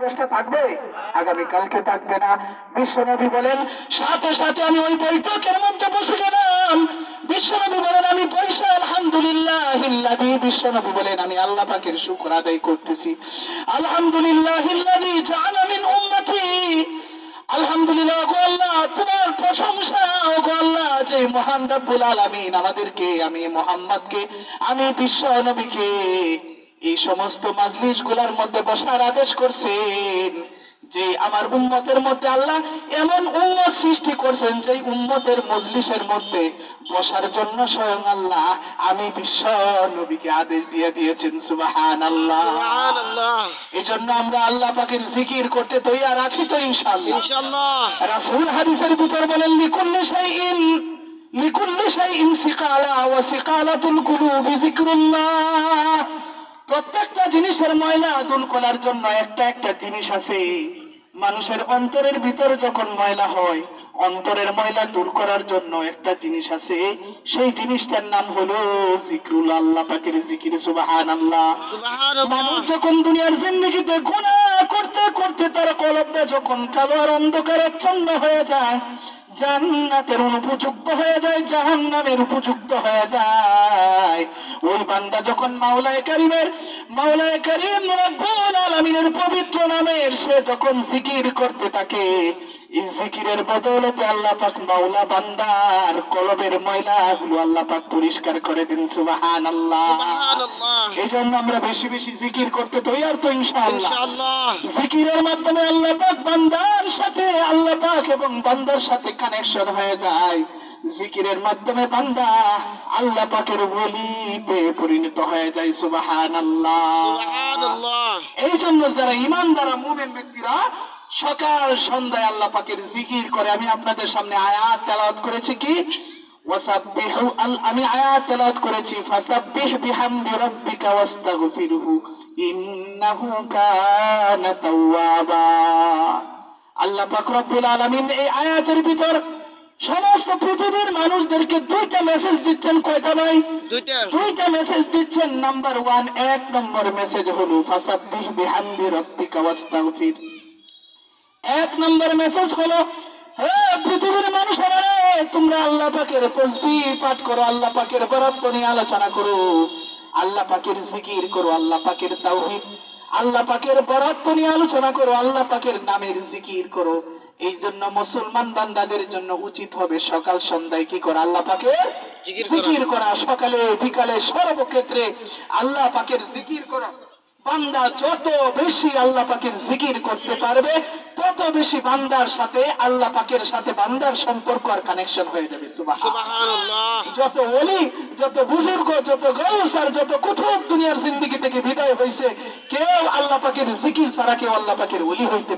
চেষ্টা থাকবে, আগামী কালকে থাকবে না। বিশ্বনবী বলেন সাথে সাথে আমি ওই বৈঠকের মধ্যে বসে গেলাম। বিশ্বনবী বলেন আমি বৈশা আলহামদুলিল্লাহিল্লাযী, বিশ্বনবী বলেন আমি আল্লাহ পাকের শুকর আদায় করতেছি। আলহামদুলিল্লাহিল্লাযী জাআলা মিন উম্মতি, আলহামদুলিল্লাহ গো আল্লাহ তোমার প্রশংসা গো আল্লাহ, যে মহান রব্বুল আলামিন আমাদেরকে, আমি মুহাম্মদকে, আমি বিশ্ব নবীকে এই সমস্ত মাজলিস গুলার মধ্যে বসার আদেশ করছেন, যে আমার উম্মতের মধ্যে আল্লাহ এমন উম্মত সৃষ্টি করছেন যে উম্মতের মজলিসের মধ্যে বসার জন্য স্বয়ং আল্লাহ আমি বিশ্ব নবীকে আদেশ দিয়ে দিয়েছেন। সুবহানাল্লাহ, সুবহানাল্লাহ। এই জন্য আমরা আল্লাহ পাকের জিকির করতে তৈয়ার আছি তো ইনশাআল্লাহ। ইনশাআল্লাহ। রাসূল হাদিসের ভিতর বলেন লিকুল্লি শাইইন সিকালা ওয়া সিকালাতুল কুলুবি যিকরুল্লাহ, প্রত্যেকটা জিনিসের ময়লা দূর করার জন্য একটা একটা জিনিস আছে। মানুষের অন্তরের ভিতর যখন ময়লা হয়, অন্তরের ময়লা দূর করার জন্য একটা জিনিস আছে, সেই জিনিসটার নাম হলো জিকরুল্লাহ, আল্লাহ পাকের জিকির। সুবহানাল্লাহ। সুবহানাল্লাহ। মানুষ যখন দুনিয়ার জিন্দেগিতে গুনাহ করতে করতে তার কলবটা যখন কালো আর অন্ধকারাচ্ছন্ন হয়ে যায়, জান্নাতের অনুপযুক্ত হয়ে যায়, জাহান্নামের উপযুক্ত হয়ে যায়, ওই বান্দা যখন মাওলায়ে কারীম রব্বুল আলামিনের পবিত্র নামের সে যখন জিকির করতে থাকে, এই জিকিরের বদৌলতে আল্লাহ পাক মাওলা বান্দার কলবের ময়লাগুলো আল্লাহ পাক পরিষ্কার করে দেন। সুবহানাল্লাহ। সুবহানাল্লাহ। এই জন্য আমরা বেশি বেশি জিকির করতে তৈয়ার তো ইনশাআল্লাহ। ইনশাআল্লাহ। জিকিরের মাধ্যমে আল্লাহ পাক বান্দার সাথে, আল্লাহ পাক এবং বান্দার সাথে কানেকশন হয়ে যায়। জিকিরের মাধ্যমে বান্দা আল্লাহ পাকের ওলিতে পরিণত হয়ে যায়। সুবহানাল্লাহ। সুবহানাল্লাহ। এই জন্য যারা ঈমানদার মুমিন ব্যক্তিরা সকাল সন্ধ্যায় আল্লাহ পাকের জিকির করে, আমি আপনাদের সামনে আয়াত তেলাওয়াত করেছি কি ওয়াসাব্বিহু আমি আয়াত তেলাওয়াত করেছি ফাসাব্বিহ বিহামদি রাব্বিকা ওয়াস্তাগফিরহু ইন্নাহু কানা তাওয়াবা। আল্লাহ পাক রব্বুল আলামিন এই আয়াতের ভিতর সমস্ত পৃথিবীর মানুষদেরকে দুইটা মেসেজ দিচ্ছেন। কয়টা ভাই? দুইটা মেসেজ দিচ্ছেন। নাম্বার 1, এক নম্বর মেসেজ হলো ফাসাব্বিহ বিহামদি রাব্বিকা ওয়াস্তাগফির। এক নম্বর মেসেজ হলো হে পৃথিবীর মানুষেরা, তোমরা আল্লাহ পাকের তাসবিহ পাঠ করো, আল্লাহ পাকের বরাদ্দ নিয়ে আলোচনা করো, আল্লাহ পাকের জিকির করো, আল্লাহ পাকের তাওহীদ, আল্লাহ পাকের বরাদ্দ নিয়ে আলোচনা করো, আল্লাহ পাকের নামের জিকির করো। এই জন্য মুসলমান বান্দাদের জন্য উচিত হবে সকাল সন্ধ্যায় কি করা? আল্লাহ পাকের জিকির করা। সকালে বিকালে সর্বক্ষেত্রে আল্লাহ পাকের জিকির করা। বান্দা যত বেশি আল্লাহ পাকের জিকির করতে পারবে, তত বেশি বান্দার সাথে, আল্লাহ পাকের সাথে বান্দার সম্পর্ক আর কানেকশন হয়ে যাবে। সুবহানাল্লাহ। যত ওলি, যত বুজুর্গ, যত গাউস আর যত কুতুব দুনিয়ার জিন্দেগি থেকে বিদায় হয়েছে, কেউ আল্লাহ পাকের জিকির ছাড়া কেউ আল্লাহ পাকের ওলি হইতে